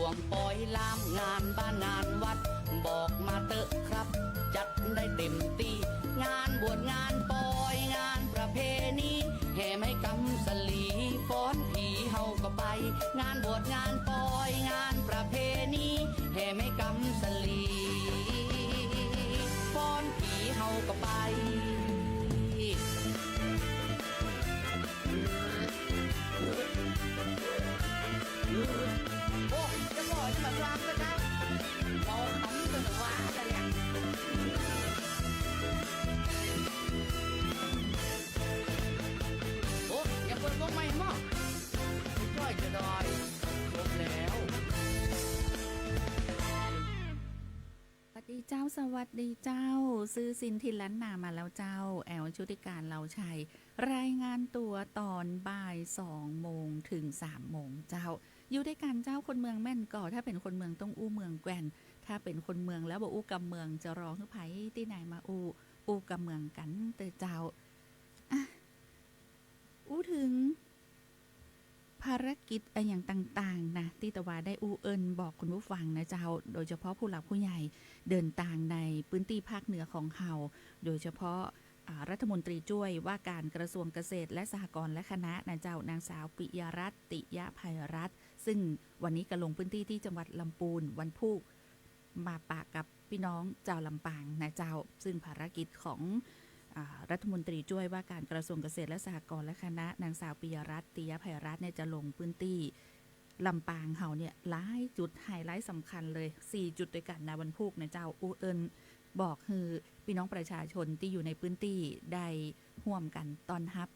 วงปอยลามงานบ้านงานวัดบอกมาเตอะครับจัดได้เต็มตีงานบวชงานปอยงานประเพณีแห่ไม่กำสลีฟ้อนผีเฮาก็ไปงานบวชงานปอยงานประเพณีแห่ไม่กำสลีฟ้อนผีเฮาก็ไปโอ้จะบอกจะแบบวางกันนะเราทำกันว่าอะไรเนี่ยโอ้อย่าเปิดวงใหม่มั้งจ้อยจะได้ครบแล้วสวัสดีเจ้าสวัสดีเจ้าซื้อสินทินล้านนามาแล้วเจ้าแอลชุติการเราชัยรายงานตัวตอนบ่าย2 โมงถึง3 โมงเจ้าอยู่ด้วยกันเจ้าคนเมืองแม่นก่อถ้าเป็นคนเมืองต้องอู้เมืองแกว่นถ้าเป็นคนเมืองแล้วบอกอู้กำเมืองจะร้องให้ไผที่ไหนมาอู้กำเมืองกันเตอเจ้าอ่ะอู้ถึงภารกิจอย่างต่างๆนะที่ตะวาได้อู้เอิญบอกคุณผู้ฟังนะเจ้าโดยเฉพาะผู้หลักผู้ใหญ่เดินทางในพื้นที่ภาคเหนือของเฮาโดยเฉพาะรัฐมนตรีช่วยว่าการกระทรวงเกษตรและสหกรณ์และคณะนะเจ้านางสาวปิยรัตน์ติยภัยรัตน์ซึ่งวันนี้ก็ลงพื้นที่ที่จังหวัดลำพูนวันพุธมาปะกับพี่น้องเจ้าลำปางนะเจ้าซึ่งภารกิจของรัฐมนตรีช่วยว่าการกระทรวงเกษตรและสหกรณ์และคณะนางสาวปิยรัตน์ติยภัยรัตน์เนี่ยจะลงพื้นที่ลำปางเฮาเนี่ยหลายจุดไฮไลท์สำคัญเลย4 จุดด้วยกันนะวันพุธนะเจ้าอูเอิญบอกคือพี่น้องประชาชนที่อยู่ในพื้นที่ได้ร่วมกันต้อนรับ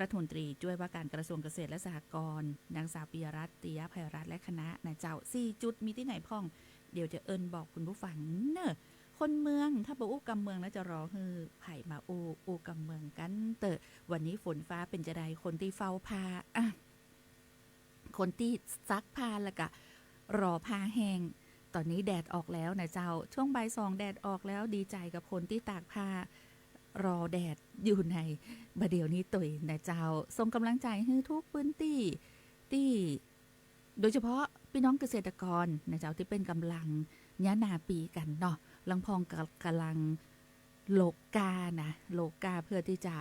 รัฐมนตรีช่วยว่าการกระทรวงเกษตรและสหกรณ์นางสาวปิยรัตน์ติยภัยรัตน์และคณะนะเจ้า4 จุดมีที่ไหนพ้องเดี๋ยวจะเอิญบอกคุณผู้ฟังเนอะคนเมืองถ้าบอกอู้กำเมืองแล้วจะรอคือไผ่มาอู้กำเมืองกันเตอะวันนี้ฝนฟ้าเป็นจะใดคนที่เฝ้าผ้าคนที่ซักผ้าแล้วก็รอผ้าแห้งตอนนี้แดดออกแล้วนะเจ้าช่วงบ่าย2แดดออกแล้วดีใจกับคนที่ตากผ้ารอแดดอยู่ในบัดเดี๋ยวนี้ตุยนะเจ้าส่งกำลังใจให้ทุกพื้นที่โดยเฉพาะพี่น้องเกษตรกรนะเจ้าที่เป็นกำลังยะนาปีกันเนาะลังพองกำลังโลกานะโลกาเพื่อที่จะ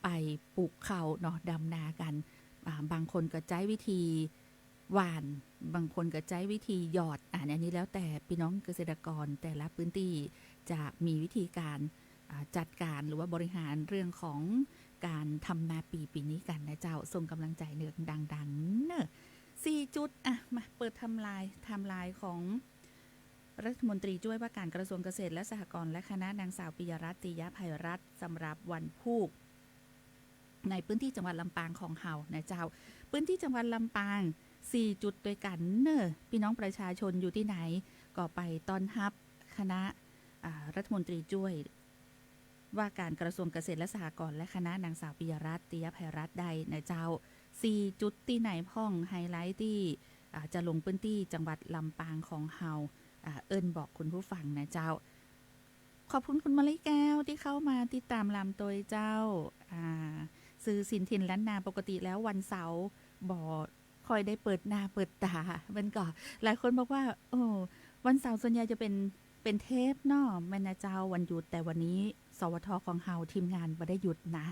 ไปปลูกข้าวเนาะดำนากันบางคนก็ใช้วิธีหว่านบางคนก็ใช้วิธีหยอดอันนี้แล้วแต่พี่น้องเกษตรกรแต่ละพื้นที่จะมีวิธีการจัดการหรือว่าบริหารเรื่องของการทำนาปีนี้กันนะเจ้าส่งกำลังใจเนืองดังๆเนอะ4 จุดมาเปิดไทม์ไลน์ของรัฐมนตรีช่วยว่าการกระทรวงเกษตรและสหกรณ์และคณะนางสาวปิยรัตน์ติยภัยรัตน์สำหรับวันพุธในพื้นที่จังหวัดลำปางของเฮานะเจ้าพื้นที่จังหวัดลำปาง4 จุดด้วยกันเนอะพี่น้องประชาชนอยู่ที่ไหนก็ไปต้อนรับคณะรัฐมนตรีช่วยว่าการกระทรวงเกษตรและสหกรณ์และคณะนางสาวปิยรัตน์ติยภัยรัตน์ได้นะเจ้า4 จุดที่ไหนพ้องไฮไลท์ที่จะลงพื้นที่จังหวัดลำปางของเฮาเอิญบอกคุณผู้ฟังนะเจ้าขอบคุณคุณมะลิแก้วที่เข้ามาติดตามลำตัวเจ้าซื้อสินทินล้านนาปกติแล้ววันเสาร์บ่คอยได้เปิดหน้าเปิดตามันก็หลายคนบอกว่าโอ้วันเสาร์ส่วนใหญ่จะเป็นเทปเนาะแม่นะเจ้าวันหยุดแต่วันนี้สวทของเฮาทีมงานบ่ได้หยุดนะ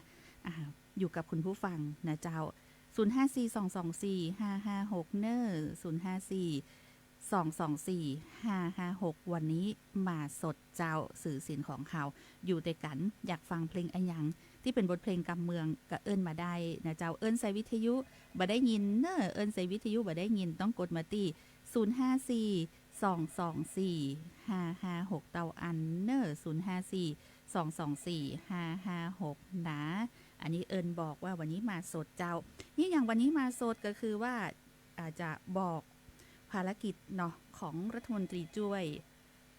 อยู่กับคุณผู้ฟังนะเจ้า0542245556เนอ0542245556วันนี้มาสดเจ้าสื่อสินของเขาอยู่ด้วยกันอยากฟังเพลงอันยังที่เป็นบทเพลงกำเมืองก็เอิ้นมาได้นะเจ้าเอิ้นใส่วิทยุบ่ได้ยินเนอเอิ้นใส่วิทยุบ่ได้ยินต้องกดมาที่0542245556เตาอันเนอ0542245556นะอันนี้เอิ้นบอกว่าวันนี้มาสดเจ้านี่อย่างวันนี้มาสดก็คือว่าอาจจะบอกภารกิจเนาะของรัฐมนตรีช่วย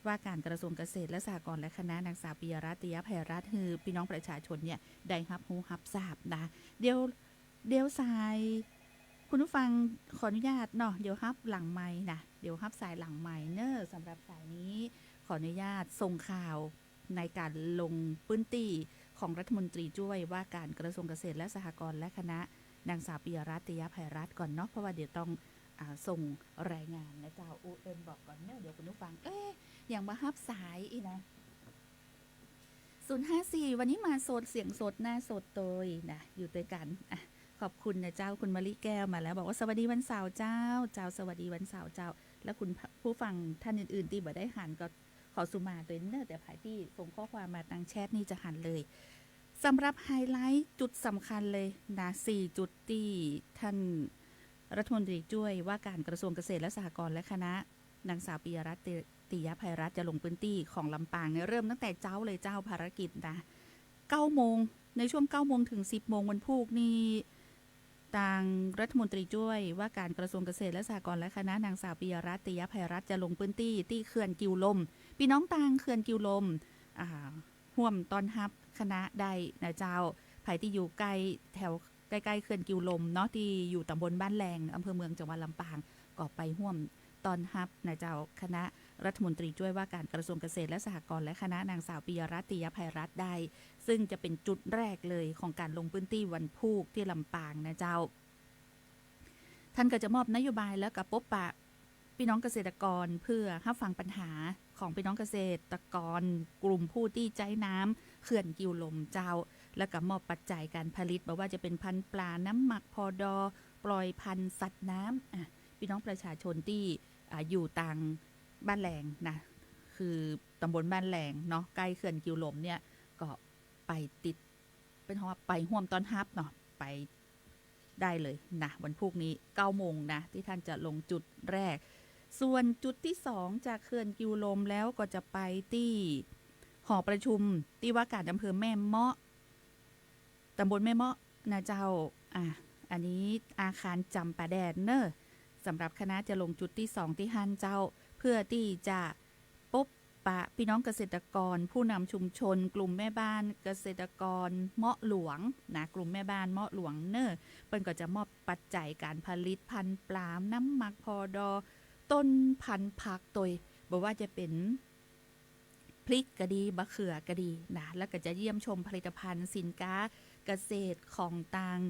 ว่าการกระทรวงเกษตรและสหกรณ์และคณะนางสาวปิยรัตน์ติยภัยรัตน์คือพี่น้องประชาชนเนี่ยได้รับรู้รับทราบนะเดี๋ยวสายคุณผู้ฟังขออนุญาตเนาะเดี๋ยวรับหลังไมค์นะเดี๋ยวรับสายหลังไมค์เนอะสำหรับสายนี้ขออนุญาตส่งข่าวในการลงพื้นที่ของรัฐมนตรีช่วยว่าการกระทรวงเกษตรและสหกรณ์และคณะนางสาวปิยรัตน์ติยภัยรัตน์ก่อนเนาะเพราะว่าเดี๋ยวต้อง ส่งรายงานนะเจ้าอุเอินบอกก่อนเนอะเดี๋ยวคุณผู้ฟังอย่างมาฮับสายอีนะ054วันนี้มาสดเสียงสดหน้าสดโดยนะอยู่ด้วยกันขอบคุณนะเจ้าคุณมะลิแก้วมาแล้วบอกว่าสวัสดีวันเสาร์เจ้าสวัสดีวันเสาร์เจ้าแล้วคุณผู้ฟังท่านอื่นๆที่บ่ได้หันก็ขอสุมาโดยเนอะแต่ภายที่ส่งข้อความมาทางแชทนี่จะหันเลยสำหรับไฮไลท์จุดสำคัญเลยนะ4จุดที่ท่านรัฐมนตรีช่วยว่าการกระทรวงเกษตรและสหกรณ์และคณะนางสาวปิยรัตน์ติยภัยรัตน์จะลงพื้นที่ของลำปางเนี่ยเริ่มตั้งแต่เจ้าเลยเจ้าภารกิจนะ9โมงในช่วง9โมงถึง10โมงวันพุธนี่ทางรัฐมนตรีช่วยว่าการกระทรวงเกษตรและสหกรณ์และคณะนางสาวปิยรัตน์ติยภัยรัตน์จะลงพื้นที่ที่เขื่อนกิวลมพี่น้องต่างเขื่อนกิวลมห่วมตอนฮับคณะได้นะเจ้าภายที่อยู่ใกล้แถวใกล้ๆเขื่อนกิวลมเนาะที่อยู่ตำบลบ้านแรงอำเภอเมืองจังหวัดลำปางก็ไปห่วมตอนฮับนะเจ้าคณะรัฐมนตรีช่วยว่าการกระทรวงเกษตรและสหกรณ์และคณะนางสาวปิยรัตน์ติยภัยรัตน์ได้ซึ่งจะเป็นจุดแรกเลยของการลงพื้นที่วันพุธที่ลำปางนะเจ้าท่านก็จะมอบนโยบายแล้วกับพบปะพี่น้องเกษตรกรเพื่อรับฟังปัญหาของพี่น้องเกษตรกรกลุ่มผู้ที่ใจน้ำเขื่อนกิวลมเจ้าแล้วก็มอบปัจจัยการผลิตบอกว่าจะเป็นพันธุ์ปลาน้ำหมักพอดอปล่อยพันธุ์สัตว์น้ำพี่น้องประชาชนที่อยู่ต่างบ้านแหลงนะคือตำบลบ้านแหลงเนาะใกล้เขื่อนกิวลมเนี่ยก็ไปติดเป็นเพราะว่าไปห่วมตอนฮับเนาะไปได้เลยนะวันพุธนี้9โมงนะที่ท่านจะลงจุดแรกส่วนจุดที่2จากเขื่อนกิวลมแล้วก็จะไปที่หอประชุมที่ว่าการอำเภอแม่เมาะตำบลแม่เมาะนะเจ้าอันนี้อาคารจำปาแดนเนอร์สำหรับคณะจะลงจุดที่2ที่ฮันเจ้าเพื่อที่จะพบปะพี่น้องเกษตรกรผู้นำชุมชนกลุ่มแม่บ้านเกษตรกรเมาะหลวงนะกลุ่มแม่บ้านเมาะหลวงเนอร์เปิ้นก็จะมอบปัจจัยการผลิตพันธุ์ปลาน้ำหมักพอดอต้นพันธุ์ผักตัวบอกว่าจะเป็นพริกกะดีบะเขือกะดีนะแล้วก็จะเยี่ยมชมผลิตภัณฑ์สินค้าเกษตรของต่าง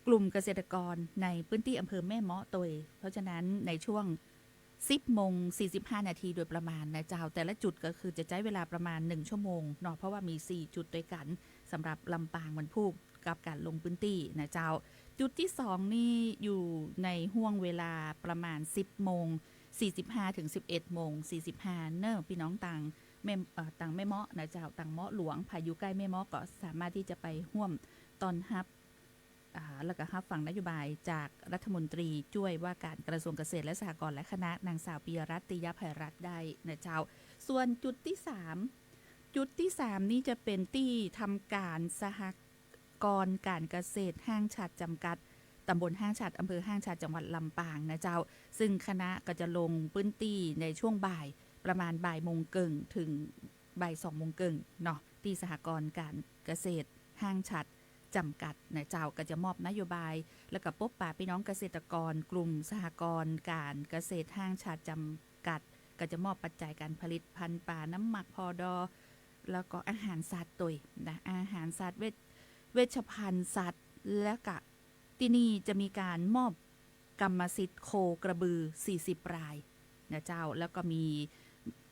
กลุ่มเกษตรกรในพื้นที่อำเภอแม่เมาะตัวเพราะฉะนั้นในช่วง10โมง45นาทีโดยประมาณนะเจ้าแต่ละจุดก็คือจะใช้เวลาประมาณ1ชั่วโมงเนาะเพราะว่ามี4จุดด้วยกันสำหรับลำปางวันพุธกับการลงพื้นที่นะเจ้าจุดที่2นี่อยู่ในห่วงเวลาประมาณ10โมง45ถึง11โมง45เนอะพี่น้องต่างแม่เมาะนะเจ้าต่างเมาะหลวงพายุใกล้แม่เมาะก็สามารถที่จะไปห่วมตอนฮับแล้วก็รับฟังนโยบายจากรัฐมนตรีช่วยว่าการกระทรวงเกษตรและสหกรณ์และคณะนางสาวปิยรัตน์ติยภัยรัตน์ได้นะเจ้าส่วนจุดที่3นี่จะเป็นที่ทำการสหกรณ์การเกษตรห้างฉัตรจำกัดตำบลห้างฉัตรอำเภอห้างฉัตรจังหวัดลำปางนะเจ้าซึ่งคณะก็จะลงพื้นที่ในช่วงบ่ายประมาณบ่ายโมงครึ่งถึงบ่าย2โมงครึ่งเนาะที่สหกรณ์การเกษตรห้างฉัตรจำกัดนะเจ้าก็จะมอบนโยบายแล้วก็พบปะพี่น้องเกษตรกรกลุ่มสหกรณ์การเกษตรห้างฉัตรจำกัดก็จะมอบปัจจัยการผลิตพันธุ์ปลาน้ำหมักพอดอแล้วก็อาหารสัตว์ตัวนะอาหารสัตว์เวชภัณฑ์สัตว์และก็ที่นี่จะมีการมอบกรรมสิทธิ์โคกระบือ40รายนะเจ้าแล้วก็มี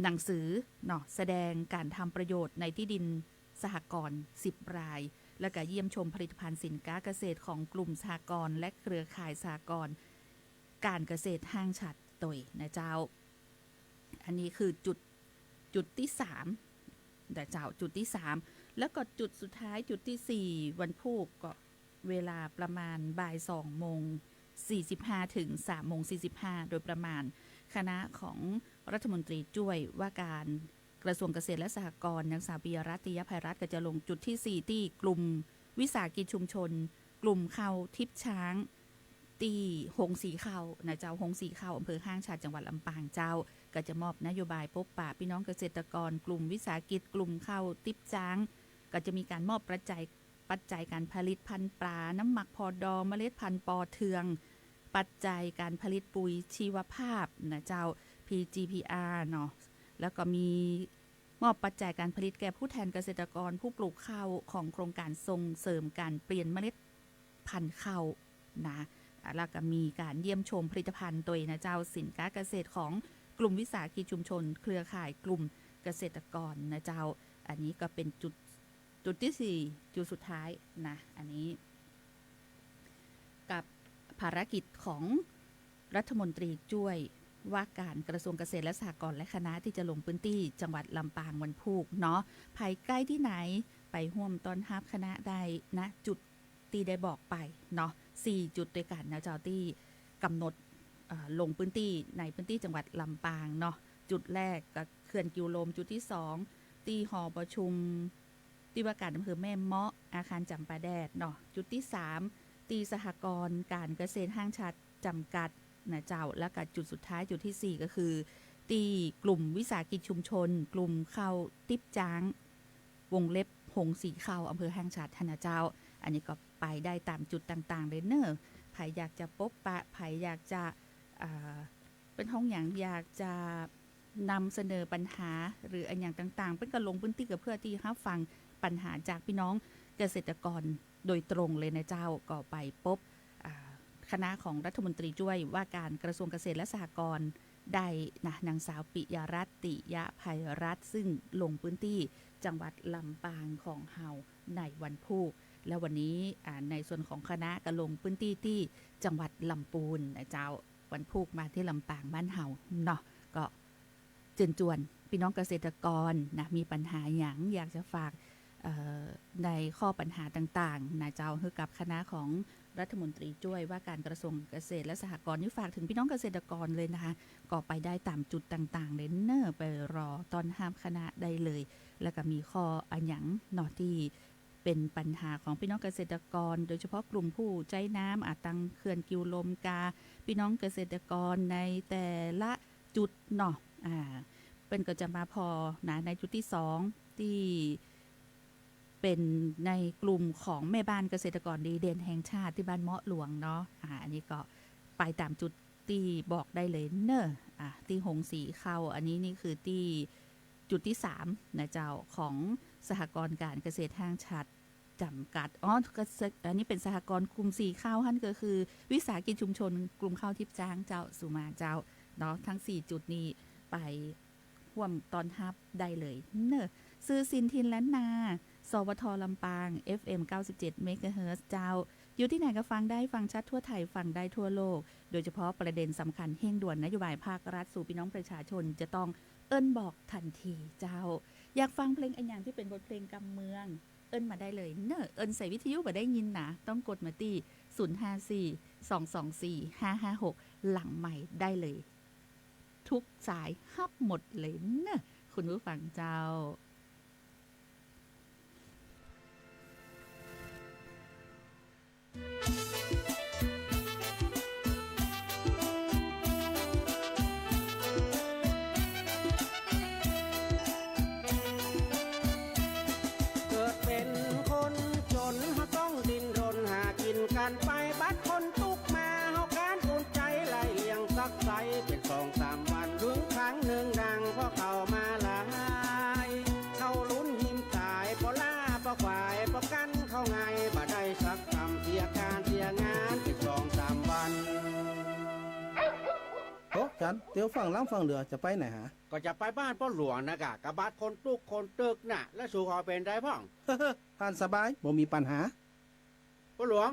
หนังสือเนาะแสดงการทำประโยชน์ในที่ดินสหกรณ์10รายและก็เยี่ยมชมผลิตภัณฑ์สินค้าเกษตรของกลุ่มสหกรณ์และเครือข่ายสหกรณ์การเกษตรห้างฉัตรตัวนะเจ้าอันนี้คือจุดที่3แต่เจ้าจุดที่3แล้วก็จุดสุดท้ายจุดที่4วันพุธก็เวลาประมาณบ่าย2โมง45ถึง3โมง45โดยประมาณคณะของรัฐมนตรีช่วยว่าการกระทรวงเกษตรและสหกรณ์นางสาวปิยรัตน์ติยภัยรัตน์ก็จะลงจุดที่4ที่กลุ่มวิสาหกิจชุมชนกลุ่มข้าวทิพย์ช้างตีหงสีข้าวนะเจ้าหงสีข้าวอำเภอห้างฉัตรจังหวัดลำปางเจ้าก็จะมอบนโยบายพบปะพี่น้องเกษตรกรกลุ่มวิสาหกิจกลุ่มข้าวทิพย์ช้างก็จะมีการมอบปัจจัยการผลิตพันธุ์ปลาน้ำหมักพอดอเมล็ดพันธุ์ปอเทืองปัจจัยการผลิตปุ๋ยชีวภาพนะเจ้า PGPR เนาะแล้วก็มีมอบปัจจัยการผลิตแก่ผู้แทนเกษตรกรผู้ปลูกข้าวของโครงการส่งเสริมการเปลี่ยนเมล็ดพันธุ์ข้าวนะ แล้วก็มีการเยี่ยมชมผลิตภัณฑ์ตัวนะเจ้าสินค้าเกษตรของกลุ่มวิสาหกิจชุมชนเครือข่ายกลุ่มเกษตรกรนะเจ้าอันนี้ก็เป็นจุดที่4จุดสุดท้ายนะอันนี้กับภารกิจของรัฐมนตรีช่วยว่าการกระทรวงเกษตรและสหกรณ์และคณะที่จะลงพื้นที่จังหวัดลำปางวันพุธเนาะภายใกล้ที่ไหนไปร่วมต้อนรับคณะได้นะจุดที่ได้บอกไปเนาะ4จุดด้วยกันนะเจ้าที่กำหนดลงพื้นที่ในพื้นที่จังหวัดลำปางเนาะจุดแรกก็เขื่อนกิวลมจุดที่2ที่หอประชุมที่ว่าการอำเภอแม่เมาะอาคารจำปาแดดเนาะจุดที่3ที่สหกรณ์การเกษตรห้างชัดจำกัดนะเจ้าแล้วก็จุดสุดท้ายจุดที่4ก็คือที่กลุ่มวิสาหกิจชุมชนกลุ่มข้าวติ๊บจ้างวงเล็บหงสีข้าวอำเภอห้างชัดนะเจ้าอันนี้ก็ไปได้ตามจุดต่างๆเลยเนอะใครอยากจะพบปะใครอยากจะเป็นห้องอย่างอยากจะนำเสนอปัญหาหรืออันอย่างต่างๆเป็นการลงพื้นที่กับเพื่อที่รับฟังปัญหาจากพี่น้องเกษตรกรโดยตรงเลยนะเจ้าก็ไปพบคณะของรัฐมนตรีช่วยว่าการกระทรวงเกษตรและสหกรณ์ได้นะนางสาวปิยรัตน์ติยะภัยรัตน์ซึ่งลงพื้นที่จังหวัดลำปางของเฮาในวันพุธแล้ววันนี้ในส่วนของคณะก็ลงพื้นที่ที่จังหวัดลำปูนนะเจ้าวันพุธมาที่ลำปางบ้านเฮาเนาะก็เชิญชวนพี่น้องเกษตรกรนะมีปัญหาอย่างอยากจะฝากในข้อปัญหาต่างๆนะเจ้าคือกับคณะของรัฐมนตรีช่วยว่าการกระทรวงเกษตรและสหกรณ์นี่ฝากถึงพี่น้องเกษตรกรเลยนะคะก็ไปได้ตามจุดต่างๆเลยเนอไปรอตอนห้ามคณะได้เลยแล้วก็มีข้ออันหยังเนาะที่เป็นปัญหาของพี่น้องเกษตรกรโดยเฉพาะกลุ่มผู้ใจน้ำตังเขื่อนกิวลมกาพี่น้องเกษตรกรในแต่ละจุดเนาะเป็นก็จะมาพอนะในจุดที่2ที่เป็นในกลุ่มของแม่บ้านเกษตรกรดีเด่นแห่งชาติที่บ้านเมาะหลวงเนาะอันนี้ก็ไปตามจุดที่บอกได้เลยเนอะที่หงสีเข้าอันนี้นี่คือที่จุดที่3นะเจ้าของสหกรณ์การเกษตรห้างชัดจำกัดอันนี้เป็นสหกรณ์กลุ่มสีข้าวท่านก็คือวิสาหกิจชุมชนกลุ่มข้าวทิพย์จ้างเจ้าสุมาเจ้าเนาะทั้ง4จุดนี้ไปร่วมตอนฮับได้เลยเนอะซื้อสินทินและนาสวทลำปาง FM 97 เมกะเฮิรตซ์เจ้าอยู่ที่ไหนก็ฟังได้ฟังชัดทั่วไทยฟังได้ทั่วโลกโดยเฉพาะประเด็นสำคัญเร่งด่วนนโยบายภาครัฐสู่พี่น้องประชาชนจะต้องเอิ้นบอกทันทีเจ้าอยากฟังเพลงอันอย่างที่เป็นบทเพลงกำเมืองเอิ้นมาได้เลยเนอะเอิ้นใส่วิทยุบ่ได้ยินนะต้องกดมาที่054-224-556หลังใหม่ได้เลยทุกสายฮับหมดเลยเนอะคุณผู้ฟังเจ้าการไปบัดคนตุกมาเฮาการอุ่นใจไหลเลี้ยงซักไซเป็น2-3 วันถึงครั้งหนึ่งดังเพราะเข้ามาหลายเข้าลุ้นหิมตายปอล่าปอควายปอกันเข้าไงบ่ได้สักคำเสียการเสียงานเป็น2-3 วันโอ้จันเตียวฝั่งล้ำฝั่งเหลือจะไปไหนฮะก็จะไปบ้านพ่อหลวงนะกะกับบัดคนตุกคนตึกน่ะและสู่ขอเป็นได้พ่อง ท่านสบายบ่มีปัญหาพ่อหลวง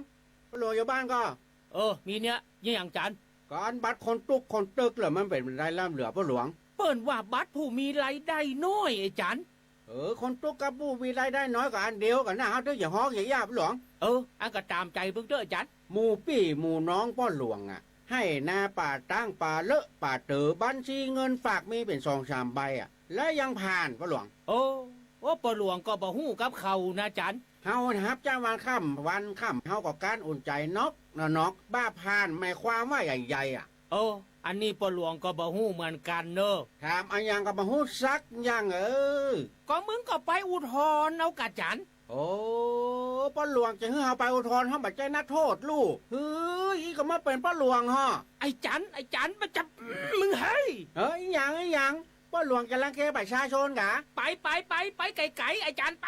อยู่บ้านก็มีเนี้ยยังอย่างจันการบัตรคนตุกคนตึกเหรอมันเป็นรายล่ำเหลือพ่อหลวงเปิ้นว่าบัตรผู้มีรายได้น้อยไอ้จันคนตุกกับผู้มีรายได้น้อยกับอันเดียวกันนะฮะเด้ออย่าฮ้องอย่าย่าพ่อหลวงอันก็ตามใจเบิ่งเด้อจันหมู่พี่หมู่น้องพ่อหลวงอ่ะให้นาป่าตั้งป่าเลอะป่าเต๋อบัญชีเงินฝากมีเป็น2-3 ใบอ่ะและยังผ่านพ่อหลวงพ่อหลวงก็บ่ฮู้กับเขานะจันเฮาครับจ้าวันค่ำเฮาก็การอุ่นใจนกบ้าผ่านหมายความว่าใหญ่ๆอ่ะอันนี้พ่อหลวงก็บ่ฮู้เหมือนกันเนอะถามอันยังก็บ่ฮู้ซักยังก็มึงก็ไปอุทธรณ์เอากะจันพ่อหลวงจะให้เฮาไปอุทธรณ์เฮาบ่ใจนักโทษลูกอีก็มาเป็นพ่อหลวงฮะไอ้จันมันจะมึงให้ยังพ่อหลวงจะรังแกประชาชนกะไปไกลๆไอ้จันไป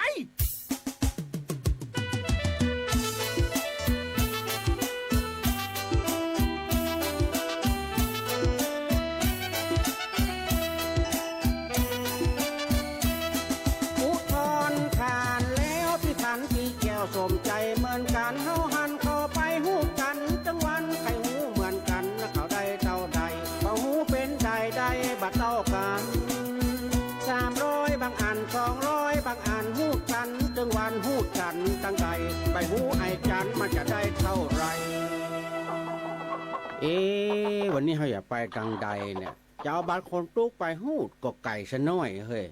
วันนี้เขาอย่าไปทางใดเนี่ยจะเอาบัตรคนตุกไปหูดก็ไก่ซะหน่อยเฮ้ย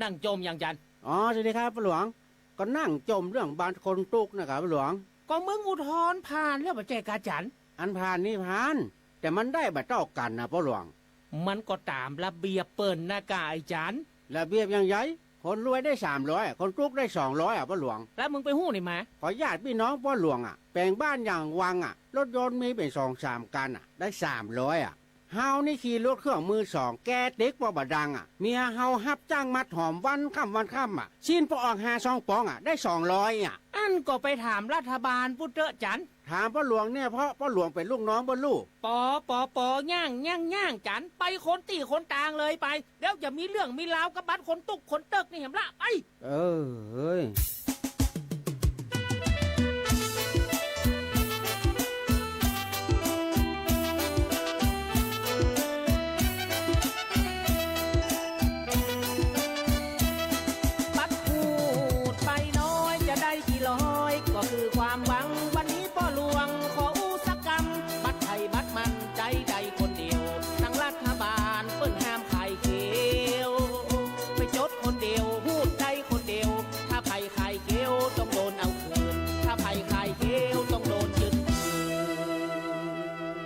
นั่งจมอย่างจัน อ๋อสวัสดีครับป้าหลวงก็นั่งจมเรื่องบัตรคนตุกนะครับป้าหลวง ก็มึงอุทธรณ์ผ่านแล้วบ่แจกาจัน อันผ่านนี่ผ่านแต่มันได้บัตรเท่ากันนะป้าหลวง มันก็ตามระเบียบเปิ่นนะกาไอ้จัน ระเบียบยังไงคนรวยได้300คนตุกได้200ป้าหลวง แล้วมึงไปหู้นี่มา ขอญาติพี่น้องป้าหลวงแปลงบ้านอย่างวังรถยนต์มีเป็น2-3คันได้300เฮานี่ขี่รถเครื่องมือ2แกติ๊กบ่บดังเมียเฮาฮับจ้างมัดหอมวันค่ำชิ้นพอออก5-2ปองได้200อันก็ไปถามรัฐบาลพุทธจัน ถามป้าหลวงเนี่ยเพราะป้าหลวงเป็นลูกน้องป้าลูก ปอย่างจันไปคนตีคนตางเลยไปแล้วจะมีเรื่องมีราวกับบัตรคนตุกคนเติกนี่เห็นละไป เฮ้ยบัตรพูดไปน้อยจะได้กี่ร้อยก็คือความหวังวันนี้พ่อหลวงขออุตสาหกรรมบัตรไทยบัตรมันใจใดคนเดียวทั้งรัฐบาลเปิ้นห้ามขายเขียวไปจดคนเดียวพูดใจคนเดียวถ้าไผ่ขายเขียวต้องโดนเอาคืนถ้าไผ่ขายเขียวต้องโดนยึด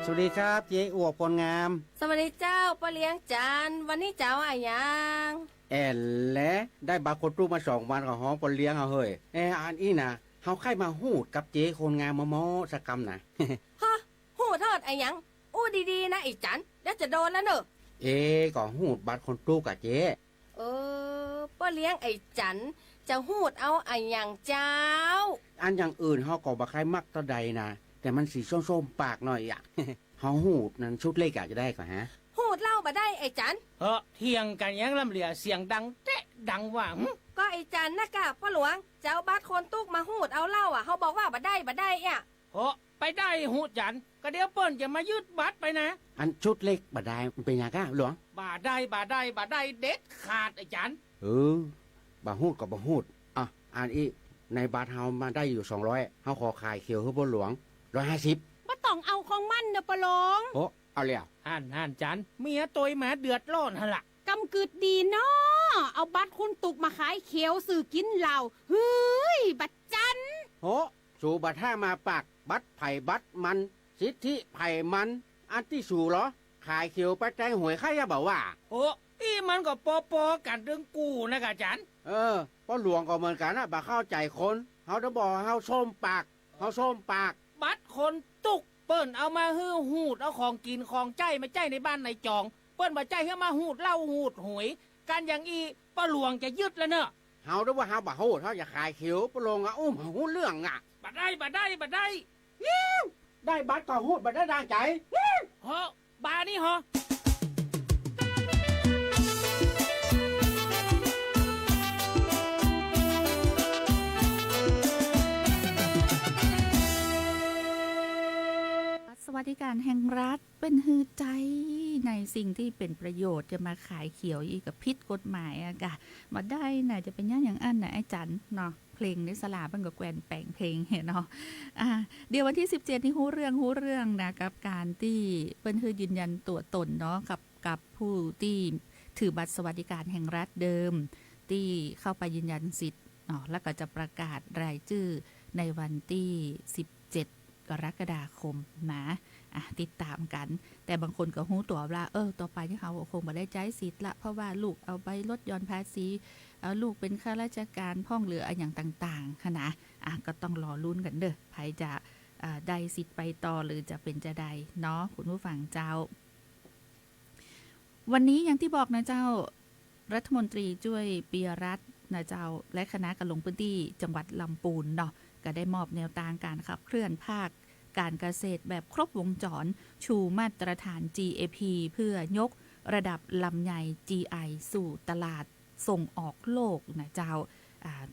สวัสดีครับเจ๊อวบพลงาม สวัสดีเจ้าป้าเลี้ยงจันวันนี้เจ้าอะไรยัง แอนและได้บัตรคนตุกมา2 วันกับห้องปนเลี้ยงเฮ้ยอันนี้นะเฮาใครมาหูดกับเจ๊คนงามมอสกรรมนะ ฮะหูทอดไอ้ยังอู้ดีๆนะไอ้จันเดี๋ยวจะโดนแล้วเนอะ ก็หูดบัตรคนตุกเจ๊ ป้าเลี้ยงไอ้จันจะหูดเอาไอ้ยังเจ้า อันอย่างอื่นเฮาก็บ่ใครมักเท่าใดนะแต่มันสีส้มๆปากหน่อยเฮาหูดนั้นชุดเล็กจะได้ก่อนฮะ หูดเล่ามาได้ไอ้จัน เที่ยงกันยังลำเหลี่ยเสียงดังเตะดังว่าหึ ก็ไอ้จันนะกะป้าหลวงเจ้าบัดคนตุกมาหูดเอาเล่าเขาบอกว่าบ่ได้ไปได้หูจันก็เดี๋ยวเปิ้นจะมายึดบัตรไปนะ อันชุดเล็กบ่ได้มันเป็นหยังกะหลวง บ่าได้เด็ดขาดไอ้จัน บ่หูดก็บ่หูดอันอีในบัตรเฮามาได้อยู่200เฮาขอขายเขียวให้บ่หลวง150บ่ต้องเอาของมันเนอะป้าหลวง เอาแล้ว ห่านจันเมียตัวหมาเดือดร้อนหั่นล่ะ กำกึดดีเนาะเอาบัตรคุณตุกมาขายเขียวสื่อกินเหล้าเฮ้ยบัตรจัน สู่บัตร5มาปากบัตรไผ่บัตรมันสิทธิไผ่มันอันที่สู่เหรอขายเขียวไปแตงหวยใครจะบอกว่า อีมันก็ปอกันเรื่องกูนะกะจัน พ่อหลวงก็เหมือนกันนะบ่เข้าใจคนเฮาจะบอกเฮาส้มปากบัตรคนตุกเปิ้นเอามาฮื้อหูดเอาของกินของใจมาใจในบ้านในจอง เปิ้นบ่ใจให้มาหูดเหล้าหูดหวยการอย่างอีป้าหลวงจะยึดแล้วเนอะ เฮาจะว่าเฮาบ่โหดเฮาอย่าขายเขียวปลงหูเรื่องบ่ได้ได้บัตรก็หูบ่ได้ดังใจ บานี่ฮะ สวัสดิการแห่งรัฐเป็นฮือใจในสิ่งที่เป็นประโยชน์จะมาขายเขียวอีกกับพิษกฎหมายอะกะมาได้น่ะจะเป็นอย่างอันน่ะไอ้จันเนาะเพลงในสลาเพิ่นก็แกวนแปลงเพลงเนาะเดี๋ยววันที่17ที่ฮู้เรื่องนะกับการที่เปิ้นคือยืนยันตัวตนเนาะกับผู้ที่ถือบัตรสวัสดิการแห่งรัฐเดิมที่เข้าไปยืนยันสิทธิ์เนาะแล้วก็จะประกาศรายชื่อในวันที่17กรกฎาคมนะติดตามกันแต่บางคนก็ฮู้ตัวว่าต่อไปที่เขาคงบ่ได้ใช้สิทธิ์ละเพราะว่าลูกเอาไปลดหย่อนภาษีลูกเป็นข้าราชการพ่องเหลืออย่างต่างๆค่ะนะก็ต้องรอลุ้นกันเด้อใครจะได้สิทธิ์ไปต่อหรือจะเป็นจะใดเนาะคุณผู้ฟังเจ้าวันนี้อย่างที่บอกนะเจ้ารัฐมนตรีช่วยปิยรัตน์นะเจ้าและคณะก็ลงพื้นที่จังหวัดลำพูนเนาะก็ได้มอบแนวทางการขับเคลื่อนภาคการเกษตรแบบครบวงจรชูมาตรฐาน GAP เพื่อยกระดับลำไย GI สู่ตลาดส่งออกโลกนะเจ้า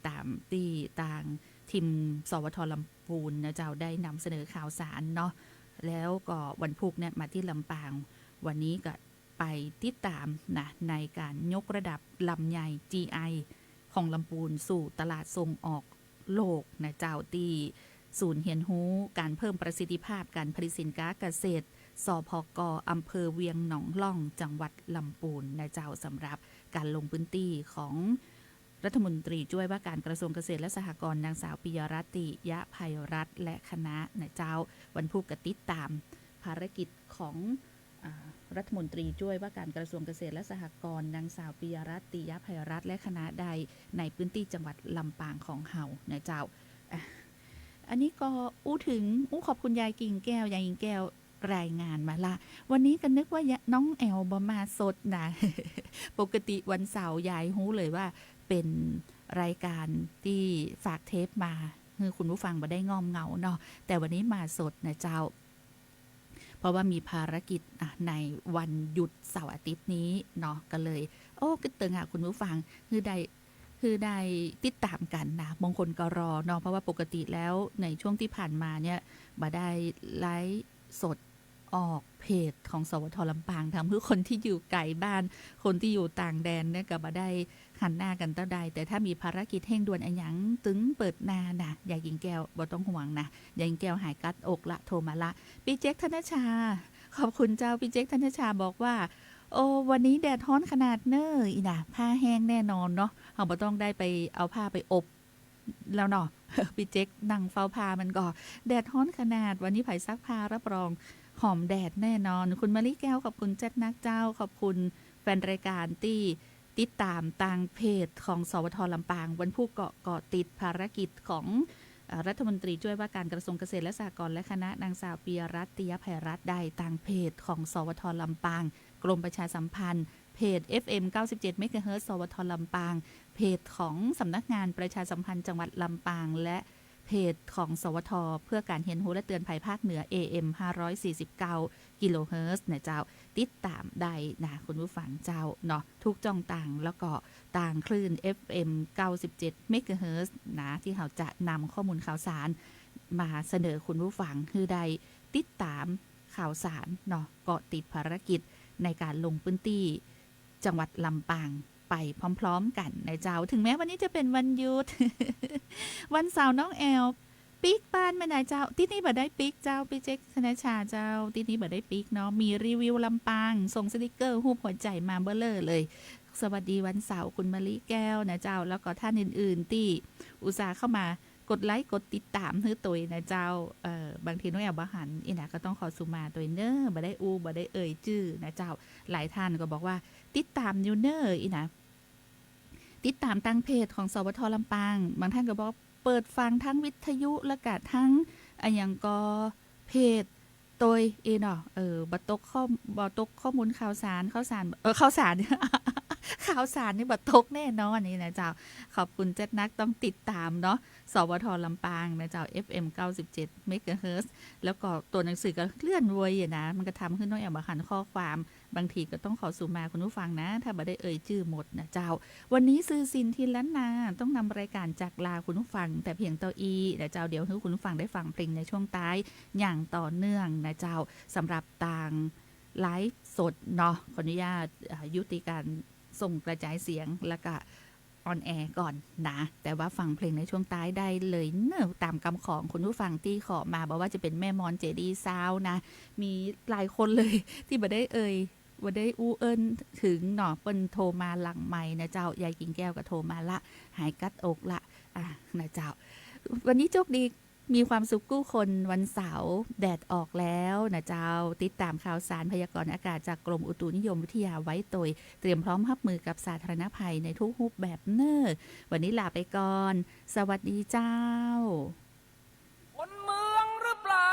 ตามที่ต่างทีมสวทลำพูนนะเจ้าได้นำเสนอข่าวสารเนาะแล้วก็วันพุธเนี่ยมาที่ลำปางวันนี้ก็ไปติดตามนะในการยกระดับลำไย GI ของลำพูนสู่ตลาดส่งออกโลกนะเจ้าที่ ศูนย์เรียนรู้การเพิ่มประสิทธิภาพการผลิตสินค้าเกษตรสพก.อำเภอเวียงหนองล่องจังหวัดลำพูนนะเจ้าสำหรับการลงพื้นที่ของรัฐมนตรีช่วยว่าการกระทรวงเกษตรและสหกรณ์นางสาวปิยรัตติยะภัยรัตน์และคณะนะเจ้าวันพุธกติดตามภารกิจของรัฐมนตรีช่วยว่าการกระทรวงเกษตรและสหกรณ์นางสาวปิยรัตติยะภัยรัตน์และคณะใดในพื้นที่จังหวัดลำปางของเฮานะเจ้าอันนี้ก็ขอบคุณยายกิ่งแก้วยายกิ่งแก้วรายงานมาละวันนี้ก็นึกว่าน้องแอลบมาสดนะ ปกติวันเสาร์ยายรู้เลยว่าเป็นรายการที่ฝากเทปมาคือคุณผู้ฟังมาได้ง้อมเงาเนาะแต่วันนี้มาสดนะเจ้าเพราะว่ามีภารกิจในวันหยุดเสาร์อาทิตย์นี้เนาะก็เลยก็เตือนคุณผู้ฟังคือได้ติดตามกันนะบางคนก็รอเนาะเพราะว่าปกติแล้วในช่วงที่ผ่านมาเนี่ยมาได้ไลฟ์สดออกเพจของสวทลำปางทำเพื่อคนที่อยู่ไกลบ้านคนที่อยู่ต่างแดนเนี่ยก็มาได้หันหน้ากันตั้งใดแต่ถ้ามีภารกิจเร่งด่วนอันยังตึงเปิดหน้านะยายหญิงแก้วบ่ต้องห่วงนะยายหญิงแก้วหายกัดอกละโทรมาละพี่เจ๊กธนชาขอบคุณเจ้าพี่เจ๊กธนชาบอกว่าวันนี้แดดร้อนขนาดเนออีน่ะผ้าแห้งแน่นอนเนาะเราบ่ต้องได้ไปเอาผ้าไปอบแล้วเนาะ พี่เจ๊กนั่งเฝ้าผ้ามันก็แดดร้อนขนาดวันนี้ไผ่ซักผ้ารับรองหอมแดดแน่นอนคุณมะลิแก้วขอบคุณจัดนักเจ้าขอบคุณแฟนรายการที่ติดตามทางเพจของสวทลำปางวันผู้เกาะติดภารกิจของรัฐมนตรีช่วยว่าการกระทรวงเกษตรและสหกรณ์และคณะนางสาวปิยรัตติยะภัยรัตน์ได้ทางเพจของสวทลำปางกรมประชาสัมพันธ์เพจ FM 97 เมกะเฮิรตซ์ สวทลำปางเพจของสำนักงานประชาสัมพันธ์จังหวัดลำปางและเพจของสวทเพื่อการเรียนรู้และเตือนภัยภาคเหนือ AM 549 กิโลเฮิรตซ์นะเจ้าติดตามได้นะคุณผู้ฟังเจ้าเนาะทุกจ่องต่างแล้วก็ต่างคลื่น FM 97 เมกะเฮิรตซ์นะที่เขาจะนำข้อมูลข่าวสารมาเสนอคุณผู้ฟังคือได้ติดตามข่าวสารเนาะเกาะติดภารกิจในการลงพื้นที่จังหวัดลำปางไปพร้อมๆกันนะเจ้าถึงแม้วันนี้จะเป็นวันหยุด วันเสาร์น้องแอลปิกบ้านไม่ได้เจ้าที่นี่บ่ได้ปิกเจ้าพี่เจ๊กธนชาเจ้าที่นี่บ่ได้ปิกเนาะมีรีวิวลำปางส่งสติกเกอร์รูปหัวใจมาเบ้อเลอเลยสวัสดีวันเสาร์คุณมะลิแก้วนะเจ้าแล้วก็ท่านอื่นๆที่อุตส่าห์เข้ามากดไลค์กดติดตามฮือตัวนะเจ้าบางทีน้องแอลบ่หันอีน่ะก็ต้องขอสุมาตัวเนอบ่ได้บ่ได้เอ่ยชื่อนะเจ้าหลายท่านก็บอกว่าติดตามอยู่เนออีน่ะติดตามตั้งเพจของสวทลำปางบางท่านก็บอกเปิดฟังทั้งวิทยุและก็ทั้งอย่างก็เพจตัวเนาะบ่ตกข้อมูลข่าวสารข่าวสารนี่บ่ตกแน่นอนนี่นะเจ้าขอบคุณเจ็ดนักต้องติดตามเนาะสวทลำปางนะเจ้า FM 97 เมกะเฮิรตซ์แล้วก็ตัวหนังสือก็เคลื่อนไหวนะมันก็ทำขึ้นน้อยบ่หันข้อความบางทีก็ต้องขอสู่มาคุณผู้ฟังนะถ้าบ่ได้เอ่ยชื่อหมดนะเจ้าวันนี้ซื้อสินทินล้านนาต้องนำรายการจากลาคุณผู้ฟังแต่เพียงตัวนะเจ้าเดี๋ยวให้คุณผู้ฟังได้ฟังเพลงในช่วงท้ายอย่างต่อเนื่องนะเจ้าสำหรับต่างไลฟ์สดเนาะขออนุญาตยุติการส่งกระจายเสียงแล้วก็ออนแอร์ก่อนนะแต่ว่าฟังเพลงในช่วงท้ายได้เลยเนอะตามคำของคุณผู้ฟังที่ขอมาบอกว่าจะเป็นแม่มอนเจดีซาวนะมีหลายคนเลยที่บ่ได้บ่ได้เอิ้นถึงเนาะเปิ้นโทรมาหลังใหม่นะเจ้ายายกิ่งแก้วก็โทรมาละหายกัดอกละนะเจ้าวันนี้โชคดีมีความสุขกู้คนวันเสาร์แดดออกแล้วนะเจ้าติดตามข่าวสารพยากรณ์อากาศจากกรมอุตุนิยมวิทยาไว้โดยเตรียมพร้อมรับมือกับสาธารณภัยในทุกรูปแบบเนอวันนี้ลาไปก่อนสวัสดีเจ้าคนเมืองหรือเปล่า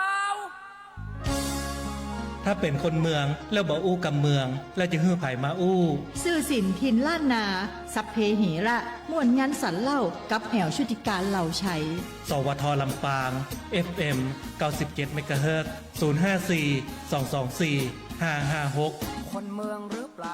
ถ้าเป็นคนเมืองแล้วบ่อู้กับเมืองแล้วจะฮื้อไผมาอู้ซื่อสินทินล้านนาสัพเพเหระม่วนงานสรรเล่ากับแอวชุติการเหล่าชัยสวทลำปาง FM 97 เมกะเฮิรตซ์ 054 224 556คนเมืองหรือเปล่า